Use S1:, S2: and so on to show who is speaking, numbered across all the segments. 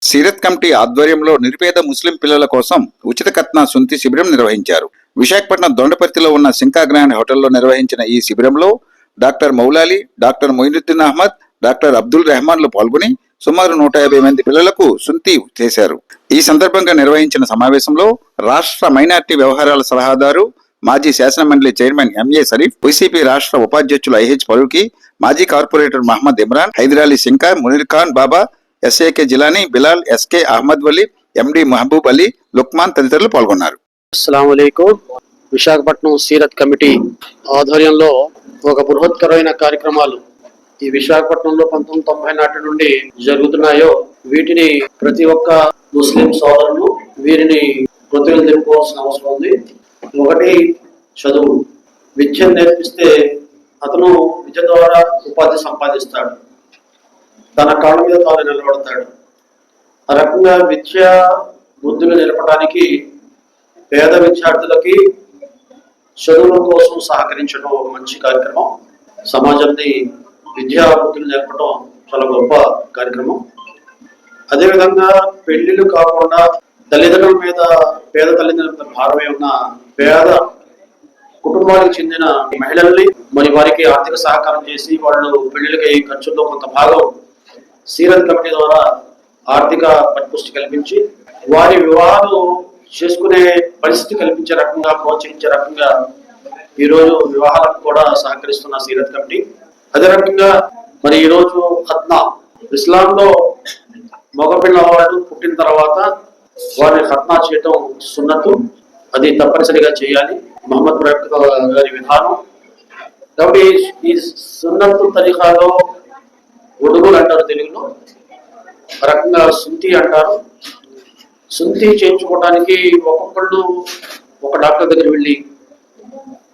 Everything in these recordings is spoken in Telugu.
S1: సీరత్ కమిటీ ఆధ్వర్యంలో నిరుపేద ముస్లిం పిల్లల కోసం ఉచిత కత్నా సుంతి శిబిరం నిర్వహించారు. విశాఖపట్నం దొండపర్తిలో ఉన్న సింకా గ్రాండ్ హోటల్లో నిర్వహించిన ఈ శిబిరంలో doctor Maulali, doctor Moinuddin Ahmed, doctor Abdul రెహమాన్లు పాల్గొని సుమారు 150 మంది పిల్లలకు సుంతి చేశారు. ఈ సందర్భంగా నిర్వహించిన సమావేశంలో రాష్ట్ర మైనార్టీ వ్యవహారాల సలహాదారు, మాజీ శాసనమండలి చైర్మన్ ఎంఏ షరీఫ్, వైసీపీ రాష్ట్ర ఉపాధ్యక్షులు ఐహెచ్ ఫరూకీ, మాజీ కార్పొరేటర్ మహమ్మద్ ఇమ్రాన్, హైదరాలీ సింకా, మునీర్ ఖాన్ బాబా, ఎస్ఏకే జిలానీ, బిలాల్, ఎస్కే అహ్మద్ వలీ, ఎండి మహబూబ్ అలీ, లుక్మాన్ తదితరులు పాల్గొన్నారు.
S2: అస్సలాముఅలైకుం. విశాఖపట్నం సీరత్ కమిటీ ఆధ్వర్యంలో ఒక బృహత్కరమైన కార్యక్రమాలు ఈ విశాఖపట్నంలో 1990 నాటి నుండి జరుగుతున్నాయో వీటిని ప్రతి ఒక్క ముస్లిం సోదరులు వీరిని కృతజ్ఞతలు తెలుపుకోవాల్సిన అవసరం ఉంది. ఒకటి, చదువు. విద్యను నేర్పిస్తే అతను విద్య ద్వారా ఉపాధి సంపాదిస్తాడు, తన కాళ్ళ మీద తాను నిలబడతాడు. ఆ రకంగా విద్య బుద్ధులు నిలపడానికి పేద విద్యార్థులకి చదువుల కోసం సహకరించడం ఒక మంచి కార్యక్రమం. సమాజాన్ని విద్యా బుద్ధులు నేర్పడం చాలా గొప్ప కార్యక్రమం. అదేవిధంగా పెళ్లిళ్ళు కాకుండా తల్లిదండ్రుల మీద పేద తల్లిదండ్రుల భారమే ఉన్న పేద కుటుంబాలకు చెందిన మహిళల్ని మరి వారికి ఆర్థిక సహకారం చేసి వాళ్ళు పెళ్లిళ్ళకి ఖర్చుల్లో కొంత భాగం సీరత్ కమిటీ ద్వారా ఆర్థిక పరిపుష్టి కల్పించి వారి వివాహాలు చేసుకునే పరిస్థితి కల్పించే రకంగా, ప్రోత్సహించే రకంగా ఈరోజు వివాహాలకు కూడా సహకరిస్తున్న సీరత్ కమిటీ. అదే రకంగా మరి ఈరోజు ఖత్నా, ఇస్లాంలో మగపిల్లవాడు పుట్టిన తర్వాత వారిని ఖత్నా చేయటం సున్నతు, అది తప్పనిసరిగా చేయాలి, మహమ్మద్ ప్రవక్త గారి విధానం. కాబట్టి ఈ సున్నతు తరీఖాలో ఒడుగులు అంటారు తెలుగులో, రకంగా సుంతి అంటారు. సుంతి చేయించుకోవడానికి ఒక్కొక్కళ్ళు ఒక డాక్టర్ దగ్గర వెళ్ళి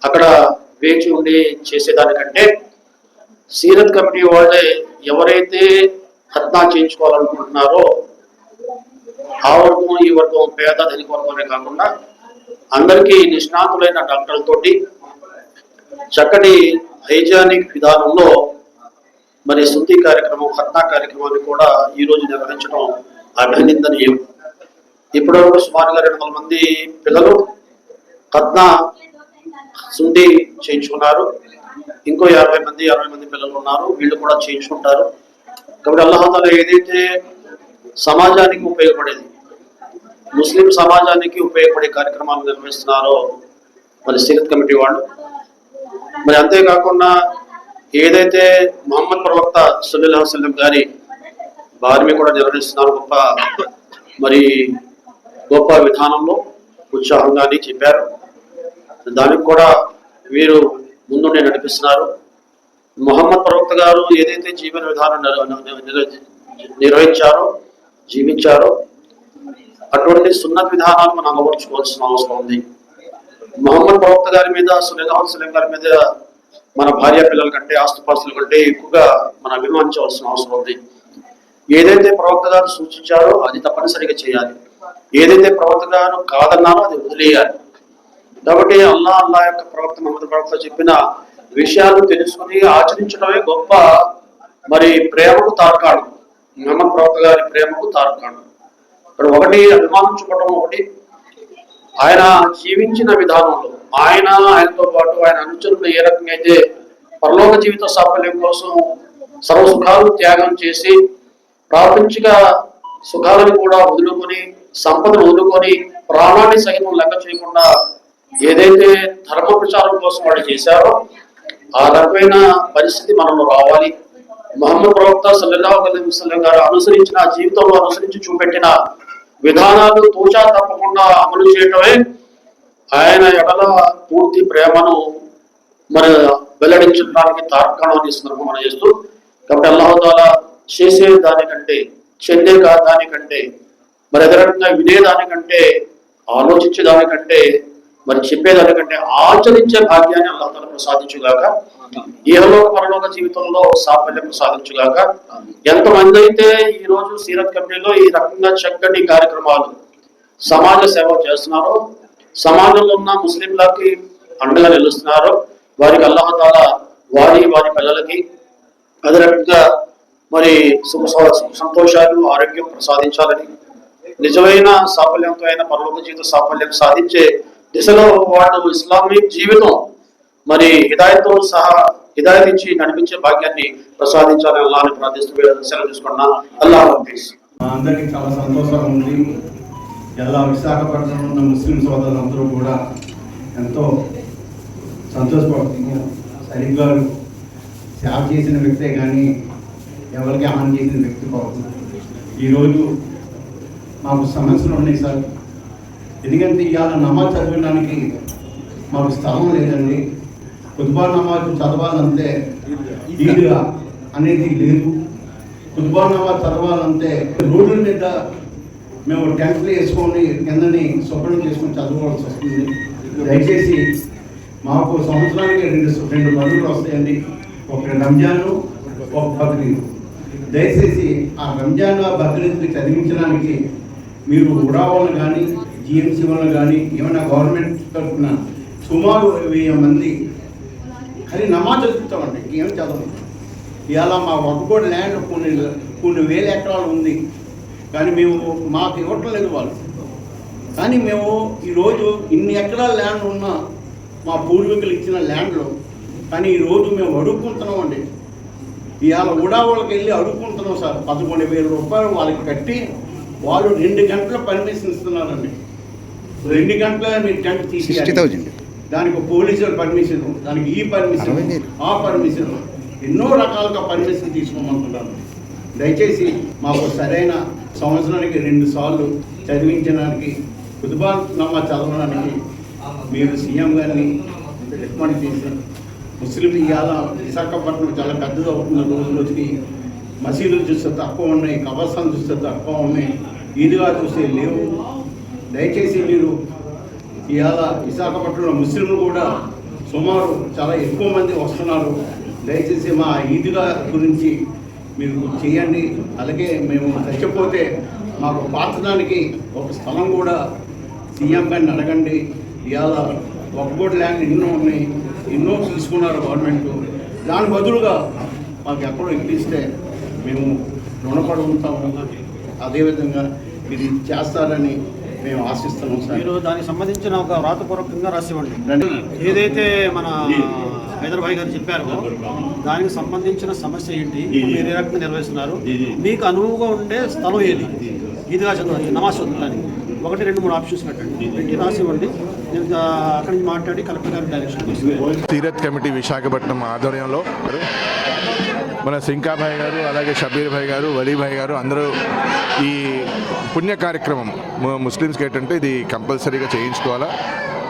S2: అక్కడ వేచి ఉండి చేసేదానికంటే సీరత్ కమిటీ వాళ్ళే ఎవరైతే ఖత్నా చేయించుకోవాలనుకుంటున్నారో ఆ వర్గం ఈ వర్గం, పేద ధనిక వర్గమే కాకుండా అందరికీ నిష్ణాతులైన డాక్టర్లతోటి చక్కటి హైజానిక్ విధానంలో మరి సుంతి కార్యక్రమం, ఖత్నా కార్యక్రమాన్ని కూడా ఈ రోజు నిర్వహించడం అభినందనీయం. ఇప్పటివరకు సుమారుగా 200 మంది పిల్లలు ఖత్నా సుంతి చేయించుకున్నారు. ఇంకో 60 మంది పిల్లలు ఉన్నారు, వీళ్ళు కూడా చేయించుకుంటారు. కాబట్టి అల్లాహ్ ఏదైతే సమాజానికి ఉపయోగపడేది, ముస్లిం సమాజానికి ఉపయోగపడే కార్యక్రమాలు నిర్వహిస్తున్నారో మరి సీరత్ కమిటీ వాళ్ళు, మరి అంతేకాకుండా ఏదైతే మహమ్మద్ ప్రవక్త సల్లల్లాహు అలైహి వసల్లం గారి వారిని కూడా నిర్వహిస్తున్నారు గొప్ప విధానంలో ఉత్సాహంగా చెప్పారు. దానికి కూడా వీరు ముందుండి నడిపిస్తున్నారు. మహమ్మద్ ప్రవక్త గారు ఏదైతే జీవన విధానం నిర్వహించారో, జీవించారో అటువంటి సున్నత్ విధానాలు మనం అమర్చుకోవాల్సిన అవసరం ఉంది. మహమ్మద్ ప్రవక్త గారి మీద, సల్లల్లాహు అలైహి వసల్లం గారి మీద మన భార్య పిల్లల కంటే, ఆస్తుపాస్తుల కంటే ఎక్కువగా మనం అభిమానించవలసిన అవసరం ఉంది. ఏదైతే ప్రవక్త గారు సూచించారో అది తప్పనిసరిగా చేయాలి, ఏదైతే ప్రవక్త గారు కాదన్నారో అది వదిలేయాలి. కాబట్టి అల్లా యొక్క ప్రవక్త మహమ్మద్ ప్రవక్త చెప్పిన విషయాలు తెలుసుకుని ఆచరించడమే గొప్ప మరి ప్రేమకు తార్కాణం, మహమ్మద్ ప్రవక్త గారి ప్రేమకు తార్కాణం. ఇక్కడ ఒకటి అభిమానించుకోవడం, ఒకటి ఆయన జీవించిన విధానంలో ఆయనతో పాటు ఆయన అనుచరులు ఏ రకంగా అయితే పరలోక జీవిత సాఫల్యం కోసం సర్వ సుఖాలు త్యాగం చేసి ప్రాపంచిక సుఖాలను కూడా వదులుకొని, సంపదను వదులుకొని, ప్రాణాన్ని సైతం లెక్క చేయకుండా ఏదైతే ధర్మ ప్రచారం కోసం వాళ్ళు చేశారో ఆ రకమైన పరిస్థితి మనలో రావాలి. మహమ్మద్ ప్రవక్త సల్లల్లాహు అలైహి వసల్లం గారు అనుసరించిన జీవితంలో అనుసరించి చూపెట్టిన విధానాలు తూచా తప్పకుండా అమలు చేయటమే ఆయన ఎడల పూర్తి ప్రేమను మరి వెల్లడించడానికి తార్కాణాన్ని మనం చేస్తూ. కాబట్టి అల్లాహ్ తాలా చేసే దానికంటే, చెందే దానికంటే, మరి అదే రకంగా వినేదానికంటే, ఆలోచించే దానికంటే, మరి చెప్పేదానికంటే ఆచరించే భాగ్యాన్ని అల్లాహ్ తాలా ప్రసాదించుగాక. ఇహలోక పరలోక జీవితంలో సాఫల్యం ప్రసాదించుగాక. ఎంతమంది అయితే ఈ రోజు సీరత్ కమిటీలో ఈ రకంగా చక్కటి కార్యక్రమాలు సమాజ సేవ చేస్తున్నారో, సమాజంలో ఉన్న ముస్లింలకి అండగా నిలుస్తున్నారో వారికి అల్లాహ్ తాలా వారి పిల్లలకి అదే రకంగా మరి సుఖ సంతోషాలు ఆరోగ్యం ప్రసాదించాలని, నిజమైన సాఫల్యంతో పరలోక జీవిత సాఫల్యం సాధించే దిశలో వాళ్ళు ఇస్లామిక్ జీవితం మరి హిదాయత్తో సహా హిదాయత్ ఇచ్చి నడిపించే భాగ్యాన్ని ప్రసాదించాలని అల్లాహ్ని ప్రార్థిస్తూ సెలవు తీసుకున్నా. అల్లాహ్ హఫీజ్.
S3: అందరికీ చాలా సంతోషంగా ఉంది. ఎలా విశాఖపట్నంలో ఉన్న ముస్లిం సోదరులందరూ కూడా ఎంతో సంతోషపడుతున్నారు. సరిగ్ గారు సేవ చేసిన వ్యక్తే కానీ ఎవరికి హాని చేసిన వ్యక్తి కావచ్చు. ఈరోజు మాకు సమస్యలు ఉన్నాయి సార్. ఎందుకంటే ఇవాళ నమాజ్ చదవడానికి మాకు స్థలం లేదండి. ఖుత్బా నమాజ్ చదవాలంటే ఈద్గా అనేది లేదు. ఖుత్బా నమాజ్ చదవాలంటే రోడ్ల మీద మేము టెంట్లు వేసుకొని కిందని శుభ్రం చేసుకొని చదవవలసి వస్తుంది. దయచేసి మాకు సంవత్సరానికి రెండు పండుగలు వస్తాయండి. ఒక రంజాను, ఒక బక్రీద్. దయచేసి ఆ రంజాన్ బక్రీద్ని చదివించడానికి మీరు ఉడావాళ్ళు కానీ జిఎంసీ వాళ్ళు కానీ ఏమైనా గవర్నమెంట్ తరఫున సుమారు 1000 మంది అది నమాజ్ చదువుతామండి. ఏం చదవం. ఇవాళ మా ఒక్కటి ల్యాండ్ కొన్ని వేల ఎకరాలు ఉంది, కానీ మేము మాకు ఇవ్వటం లేదు వాళ్ళు. కానీ మేము ఈరోజు ఇన్ని ఎకరాల ల్యాండ్ ఉన్నా మా పూర్వీకులు ఇచ్చిన ల్యాండ్లో, కానీ ఈరోజు మేము అడుక్కుంటున్నామండి. ఇవాళ ఉడావాళ్ళకి వెళ్ళి అడుక్కుంటున్నాం సార్. 11,000 రూపాయలు వాళ్ళకి కట్టి వాళ్ళు 2 గంటల పర్మిషన్ ఇస్తున్నారండి. 2 గంటల మీరు టెంట్ తీసి దానికి పోలీసుల పర్మిషన్, దానికి ఈ పర్మిషన్, ఆ పర్మిషన్, ఎన్నో రకాలుగా పర్మిషన్ తీసుకోమంటున్నాను. దయచేసి మాకు సరైన సంవత్సరానికి 2 సార్లు చదివించడానికి, ఖుత్బా నమాజ్ చదవడానికి మీరు సీఎం గారిని రికమెండ్ చేసి, ముస్లిం ఇవాళ విశాఖపట్నం చాలా పెద్దది అవుతున్న రోజుకి మసీదులు చూస్తే తక్కువ ఉన్నాయి, కబర్స్థాన్ చూస్తే తక్కువ ఉన్నాయి, ఈద్గా చూస్తే లేవు. దయచేసి మీరు ఇవాళ విశాఖపట్నంలో ముస్లింలు కూడా సుమారు చాలా ఎక్కువ మంది వస్తున్నారు. దయచేసి మా ఈద్గా గురించి మీరు చేయండి. అలాగే మేము చచ్చిపోతే మాకు పాతడానికి ఒక స్థలం కూడా సీఎం గారిని అడగండి. ఇవాళ ఒక్కోటి ల్యాండ్ ఎన్నో ఉన్నాయి, ఎన్నో తీసుకున్నారు గవర్నమెంట్. దాని బదులుగా మాకు ఎక్కడో ఇప్పిస్తే మేము రుణపడి ఉంటాము. అదేవిధంగా ఇది చేస్తారని మేము ఆశిస్తున్నాం సార్.
S2: మీరు దానికి సంబంధించిన ఒక వ్రాతపూర్వకంగా రాసివ్వండి. ఏదైతే మన హైదరాబాద్ గారు చెప్పారో దానికి సంబంధించిన సమస్య ఏంటి, మీరు ఏ రకంగా నిర్వహిస్తున్నారు, మీకు అనువుగా ఉండే స్థలం ఏది, ఈద్గా చదవాలి, నమాజ్ చదవడానికి 1, 2, 3 ఆప్షన్స్ పెట్టి రాసివ్వండి. నేను అక్కడి నుంచి మాట్లాడి కలెక్టర్ గారి డైరెక్షన్.
S4: సీరత్ కమిటీ విశాఖపట్నం ఆధ్వర్యంలో మన సింకాభాయ్ గారు, అలాగే షబీర్ భాయ్ గారు, వలీ భాయ్ గారు అందరూ ఈ పుణ్య కార్యక్రమం ముస్లిమ్స్కి ఏంటంటే ఇది కంపల్సరీగా చేయించుకోవాలా.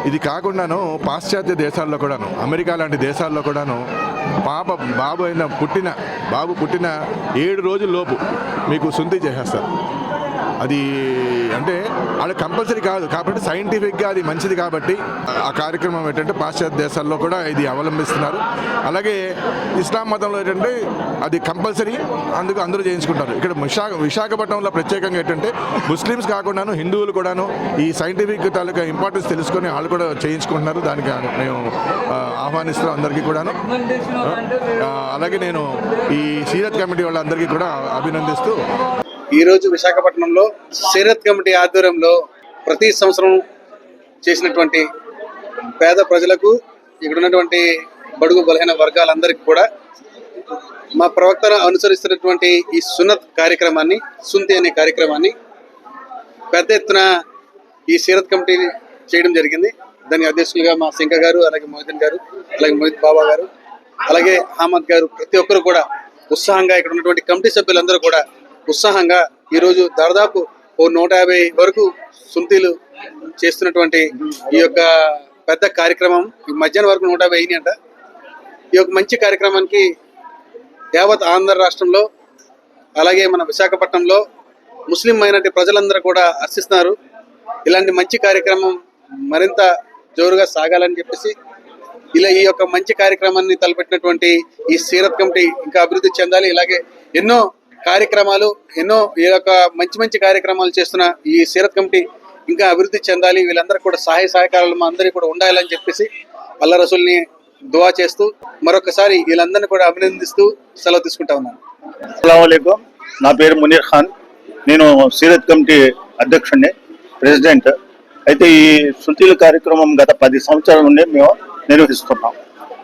S4: ఇది కాకుండాను పాశ్చాత్య దేశాల్లో కూడాను, అమెరికా లాంటి దేశాల్లో కూడాను బాబు పుట్టిన 7 రోజుల్లోపు మీకు సుంతి చేసేస్తారు. అది అంటే అది కంపల్సరీ కాదు కాబట్టి సైంటిఫిక్గా అది మంచిది కాబట్టి ఆ కార్యక్రమం ఏంటంటే పాశ్చాత్య దేశాల్లో కూడా ఇది అవలంబిస్తున్నారు. అలాగే ఇస్లాం మతంలో ఏంటంటే అది కంపల్సరీ, అందుకు అందరూ చేయించుకుంటారు. ఇక్కడ విశాఖపట్నంలో ప్రత్యేకంగా ఏంటంటే ముస్లిమ్స్ కాకుండాను హిందువులు కూడాను ఈ సైంటిఫిక్ తాలూకా ఇంపార్టెన్స్ తెలుసుకొని వాళ్ళు కూడా చేయించుకుంటున్నారు. దానికి మేము ఆహ్వానిస్తున్నాం అందరికీ కూడాను. అలాగే నేను ఈ సీరత్ కమిటీ వాళ్ళందరికీ కూడా అభినందిస్తూ
S5: ఈరోజు విశాఖపట్నంలో సీరత్ కమిటీ ఆధ్వర్యంలో ప్రతి సంవత్సరం చేసినటువంటి పేద ప్రజలకు, ఇక్కడ ఉన్నటువంటి బడుగు బలహీన వర్గాలందరికీ కూడా మా ప్రవక్తను అనుసరిస్తున్నటువంటి ఈ సున్నత్ కార్యక్రమాన్ని, సుంతి అనే కార్యక్రమాన్ని పెద్ద ఎత్తున ఈ సీరత్ కమిటీ చేయడం జరిగింది. దాని అధ్యక్షులుగా మా సింక గారు, అలాగే మొహిద్దీన్ గారు, అలాగే మొహిద్ బాబా గారు, అలాగే అహ్మద్ గారు, ప్రతి ఒక్కరు కూడా ఉత్సాహంగా, ఇక్కడ ఉన్నటువంటి కమిటీ సభ్యులందరూ కూడా ఉత్సాహంగా ఈరోజు దాదాపు 150 వరకు సుంతీలు చేస్తున్నటువంటి ఈ యొక్క పెద్ద కార్యక్రమం ఈ మధ్యాహ్నం వరకు 150 అయినాయంట. ఈ యొక్క మంచి కార్యక్రమానికి యావత్ ఆంధ్ర రాష్ట్రంలో అలాగే మన విశాఖపట్నంలో ముస్లిం మైనారిటీ ప్రజలందరూ కూడా హర్షిస్తున్నారు. ఇలాంటి మంచి కార్యక్రమం మరింత జోరుగా సాగాలని చెప్పేసి ఇలా ఈ యొక్క మంచి కార్యక్రమాన్ని తలపెట్టినటువంటి ఈ సీరత్ కమిటీ ఇంకా అభివృద్ధి చెందాలి. ఇలాగే ఎన్నో కార్యక్రమాలు, ఎన్నో ఈ యొక్క మంచి కార్యక్రమాలు చేస్తున్న ఈ సీరత్ కమిటీ ఇంకా అభివృద్ధి చెందాలి. వీళ్ళందరూ కూడా సహాయ సహకారాలు మా అందరికీ కూడా ఉండాలని చెప్పేసి అల్లా రసూల్ని దువా చేస్తూ మరొకసారి వీళ్ళందరినీ కూడా అభినందిస్తూ సెలవు తీసుకుంటా ఉన్నాను.
S6: అస్సలాముఅలైకుం. నా పేరు మునీర్ ఖాన్. నేను సీరత్ కమిటీ అధ్యక్షుడిని, ప్రెసిడెంట్. అయితే ఈ శృతిల కార్యక్రమం గత 10 సంవత్సరాల నుండి మేము నిర్వహిస్తున్నాం.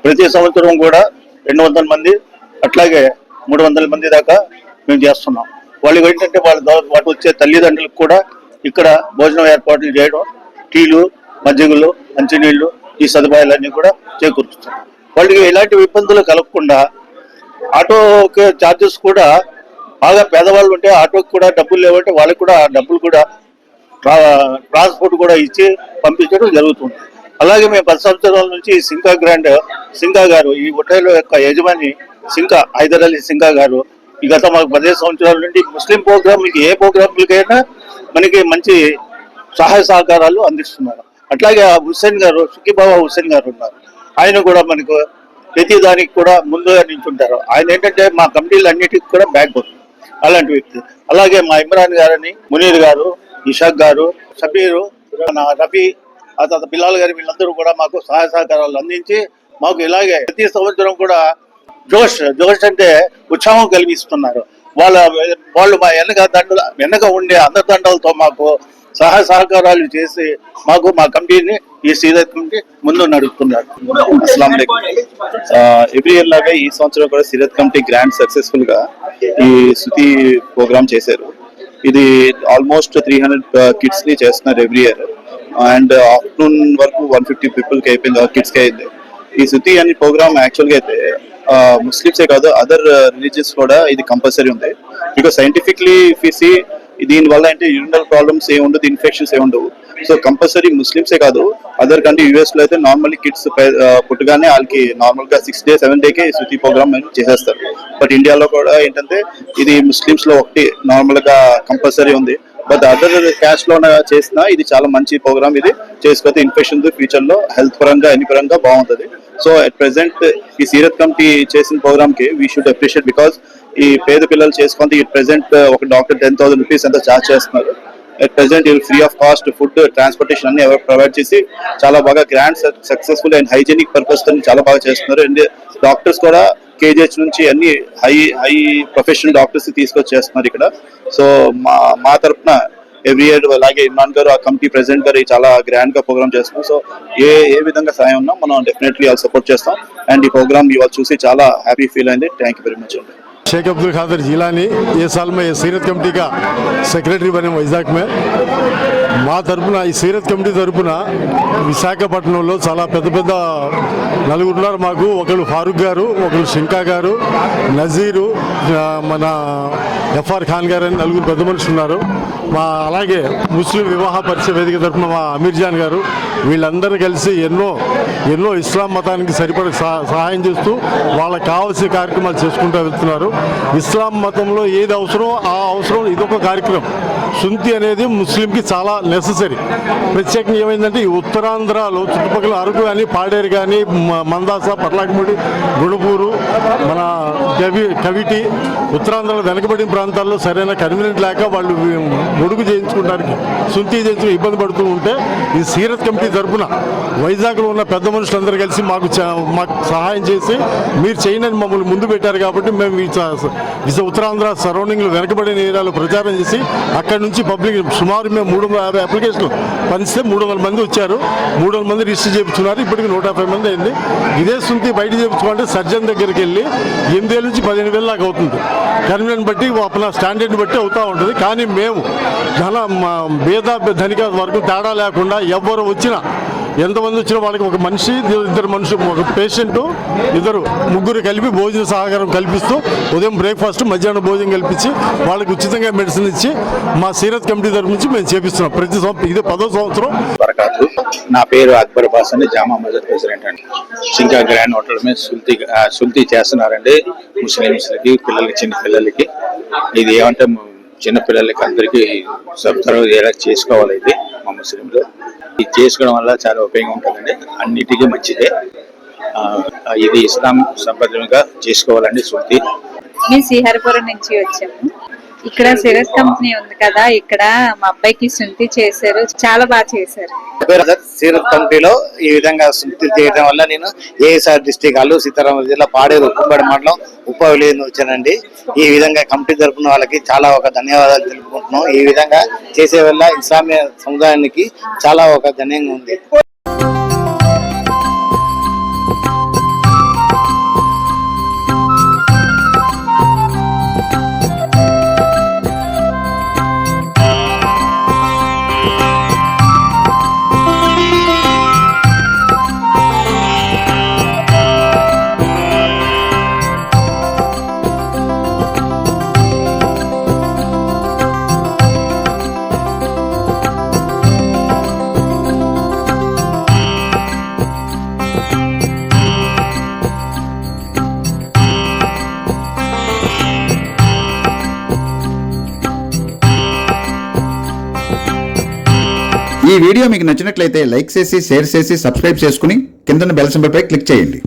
S6: ప్రతి సంవత్సరం కూడా 200 మంది అట్లాగే 300 మంది దాకా మేము చేస్తున్నాం. వాళ్ళకి ఏంటంటే వాటి వచ్చే తల్లిదండ్రులకు కూడా ఇక్కడ భోజనం ఏర్పాట్లు చేయడం, టీలు, మజ్జిగలు, మంచినీళ్ళు, ఈ సదుపాయాలన్నీ కూడా చేకూరుస్తున్నాం. వాళ్ళకి ఎలాంటి ఇబ్బందులు కలగకుండా ఆటో ఛార్జెస్ కూడా బాగా పేదవాళ్ళు ఉంటే ఆటోకి కూడా డబ్బులు లేవంటే వాళ్ళకి కూడా డబ్బులు కూడా ట్రాన్స్పోర్ట్ కూడా ఇచ్చి పంపించడం జరుగుతుంది. అలాగే మేము 10 సంవత్సరాల నుంచి సింకా గారు, ఈ హోటల్ యొక్క యజమాని హైదర్ అలీ సింకా గారు ఈ గత మాకు 15 సంవత్సరాల నుండి ముస్లిం ప్రోగ్రాంలకి ఏ ప్రోగ్రాంలకైనా మనకి మంచి సహాయ సహకారాలు అందిస్తున్నారు. అట్లాగే హుస్సేన్ గారు, షుకీబాబా హుస్సేన్ గారు ఉన్నారు. ఆయన కూడా మనకు ప్రతి దానికి కూడా ముందుగా నించుంటారు. ఆయన ఏంటంటే మా కమిటీలు అన్నిటికీ కూడా బ్యాక్ బోన్ అలాంటి వ్యక్తి. అలాగే మా ఇమ్రాన్ గారని, మునీర్ గారు, ఇషాక్ గారు, షబీరు, రఫీ, ఆ తర్వాత బిలాల్ గారు, వీళ్ళందరూ కూడా మాకు సహాయ సహకారాలు అందించి మాకు ఇలాగే ప్రతి సంవత్సరం కూడా జోష్ అంటే ఉత్సాహం కలిగిస్తున్నారు. వాళ్ళు మా వెనక ఉండే అందదండలతో మాకు సహాయ సహకారాలు చేసి మాకు మా కమిటీని, ఈ సీరత్ కమిటీ ముందు నడుపుతున్నారు.
S7: అస్సలాం వాలేకుం. ఎవ్రీ ఇయర్ లాగా ఈ సంవత్సరం కూడా సీరత్ కమిటీ గ్రాండ్ సక్సెస్ఫుల్ గా ఈ శృతి ప్రోగ్రామ్ చేశారు. ఇది ఆల్మోస్ట్ 300 కిడ్స్ ని చేస్తున్నారు ఎవ్రీ ఇయర్. అండ్ ఆఫ్టర్నూన్ వరకు 150 పీపుల్ కి అయిపోయింది, కిడ్స్ కి అయింది. ఈ శృతి అనే ప్రోగ్రామ్ యాక్చువల్ గా అయితే ముస్లిమ్సే కాదు, అదర్ రిలీజియస్ కూడా ఇది కంపల్సరీ ఉంది. బికాస్ సైంటిఫిక్లీ దీని వల్ల అంటే యూరినల్ ప్రాబ్లమ్స్ ఏ ఉండదు, ఇన్ఫెక్షన్స్ ఏ ఉండవు. సో కంపల్సరీ ముస్లిమ్సే కాదు, అదర్ కంట్రీ యుఎస్ లో అయితే నార్మల్లీ కిడ్స్ పుట్టగానే వాళ్ళకి నార్మల్ గా 6 డే 7 డేకే శృతి ప్రోగ్రామ్ చేసేస్తారు. బట్ ఇండియాలో కూడా ఏంటంటే ఇది ముస్లిమ్స్ లో ఒకటి నార్మల్ గా కంపల్సరీ ఉంది. బట్ అదర్ క్యాస్ట్ లో చేసినా ఇది చాలా మంచి ప్రోగ్రామ్. ఇది చేసుకోతే ఇన్ఫెక్షన్ ఫ్యూచర్ లో హెల్త్ పరంగా ఎన్ని పరంగా బాగుంటుంది. సో అట్ ప్రెసెంట్ ఈ సీరత్ కమిటీ చేసిన ప్రోగ్రామ్ కి వీ షుడ్ అప్రిషియేట్. బికాస్ ఈ పేద పిల్లలు చేసుకుంటే ఈ ప్రెసెంట్ ఒక డాక్టర్ 10,000 రూపీస్ ఎంత ఛార్జ్ చేస్తున్నారు. At present free of cost food, transportation అన్ని ప్రొవైడ్ చేసి చాలా బాగా grand successful and hygienic purpose తో చాలా బాగా చేస్తున్నారు. అండ్ డాక్టర్స్ కూడా కేజీహెచ్ నుంచి అన్ని హై ప్రొఫెషనల్ డాక్టర్స్ తీసుకొచ్చి చేస్తున్నారు ఇక్కడ. సో మా తరఫున ఎవ్రీ ఇయర్ అలాగే ఇమ్రాన్ గారు, ఆ కమిటీ ప్రెసిడెంట్ గారు చాలా గ్రాండ్ గా ప్రోగ్రామ్ చేస్తున్నారు. సో ఏ విధంగా సాయం ఉన్నా మనం డెఫినెట్లీ సపోర్ట్ చేస్తాం. అండ్ ఈ ప్రోగ్రామ్ ఇవాళ చూసి చాలా హ్యాపీ ఫీల్ అయింది. Thank you very much.
S8: Sheikh Abdul Qadir Jilani ये साल में सीरत कमेटी का सेक्रेटरी बने వైజాగ్ में. మా తరపున ఈ సీరత్ కమిటీ తరపున విశాఖపట్నంలో చాలా పెద్ద నలుగురు ఉన్నారు మాకు. ఒకరు ఫారూక్ గారు, ఒకరు షింకా గారు, నజీరు, మన ఎఫ్ఆర్ ఖాన్ గారు అని నలుగురు పెద్ద మనుషులు ఉన్నారు. అలాగే ముస్లిం వివాహ పరిచయ వేదిక తరపున మా అమీర్ జాన్ గారు, వీళ్ళందరూ కలిసి ఎన్నో ఇస్లాం మతానికి సరిపడ సహాయం చేస్తూ వాళ్ళకి కావాల్సిన కార్యక్రమాలు చేసుకుంటూ వెళ్తున్నారు. ఇస్లాం మతంలో ఏది అవసరం ఆ అవసరం ఇదొక కార్యక్రమం. సుంతి అనేది ముస్లింకి చాలా నెససరీ. ప్రత్యేకంగా ఏమైందంటే ఈ ఉత్తరాంధ్రలో చుట్టుపక్కల అరకు కానీ, పాడేరు కానీ, మందాస, పర్లాకిముడి, గుణపూరు, మన కవిటి, ఉత్తరాంధ్రలో వెనకబడిన ప్రాంతాల్లో సరైన కన్వీనియంట్ లేక వాళ్ళు గొడుగు చేయించుకోవడానికి, సుంతి చేయించుకుని ఇబ్బంది పడుతూ ఉంటే ఈ సీరత్ కమిటీ తరఫున వైజాగ్లో ఉన్న పెద్ద మనుషులందరూ కలిసి మాకు సహాయం చేసి మీరు చేయనని మమ్మల్ని ముందు పెట్టారు. కాబట్టి మేము ఉత్తరాంధ్ర సరౌండింగ్లో వెనకబడిన ఏరియాలో ప్రచారం చేసి అక్కడి నుంచి పబ్లిక్ సుమారు మేము 350 అప్లికేషన్లు పంచితే 300 మంది వచ్చారు. 300 మంది రిజిస్టర్ చేయించుకున్నారు. ఇప్పటికి 150 మంది అయింది. ఇదే సుంతి బయట చేయించుకోవాలంటే సర్జన్ దగ్గరికి వెళ్ళి 8,000 నుంచి 15,000 దాకా అవుతుంది. కన్వీనియన్స్ బట్టి అప్పుడు స్టాండర్డ్ని బట్టి అవుతూ ఉంటుంది. కానీ మేము భేద ధనిక వరకు తేడా లేకుండా ఎవరు వచ్చినా, ఎంతమంది వచ్చినా వాళ్ళకి ఒక మనిషి, ఇద్దరు మనుషులు, ఒక పేషెంట్, ముగ్గురు కలిపి భోజన సహకారం కల్పిస్తూ ఉదయం బ్రేక్ఫాస్ట్, మధ్యాహ్నం భోజనం కల్పించి వాళ్ళకి ఉచితంగా మెడిసిన్ ఇచ్చి మా సీరత్ కమిటీ తరఫు నుంచి మేము చేపిస్తున్నాం ప్రతి సంవత్సరం. ఇదే 10వ సంవత్సరం.
S9: నా పేరు అక్బర్ బాస్ అండి, జామా మస్జిద్ ప్రెసిడెంట్ అండి. సింకా గ్రాండ్ హోటల్ మీద సుల్తీ చేస్తున్నారండి ముస్లిమ్స్కి, పిల్లలకి, చిన్న పిల్లలకి. ఇది ఏమంటే చిన్న పిల్లలకి అందరికీ సబ్సర్వ్ చేసుకోవాలి. ఇది మా ముస్లింలు ఇది చేసుకోవడం వల్ల చాలా ఉపయోగం ఉంటుందండి, అన్నిటికీ మంచిదే. ఇది ఇస్లాం సంప్రదాయంగా చేసుకోవాలండి. సుల్తీ
S10: మేము శ్రీహరిపురం నుంచి వచ్చాము. ఇక్కడ సిరస్ కంపెనీ ఉంది కదా, ఇక్కడ మా అబ్బాయికి శుంఠి చేశారు, చాలా బాగా చేశారు.
S11: సీరత్ కమిటీలో ఈ విధంగా శుంఠి చేయడం వల్ల నేను ఏఎస్ఆర్ డిస్టిక్ అల్లూరు సీతారామరాజు జిల్లా పాడేరు ఉప్పుంబడి మండలం ఉప్ప విలేజ్ వచ్చానండి. ఈ విధంగా కమిటీ తరపున వాళ్ళకి చాలా ఒక ధన్యవాదాలు తెలుపుకుంటున్నాం. ఈ విధంగా చేసే వల్ల ఇస్లామియ సముదాయానికి చాలా ఒక ధన్యంగా ఉంది.
S1: ఈ వీడియో మీకు నచ్చినట్లయితే లైక్ చేసి, షేర్ చేసి, సబ్స్క్రైబ్ చేసుకుని కింద బెల్ సింబల్ పై క్లిక్ చేయండి.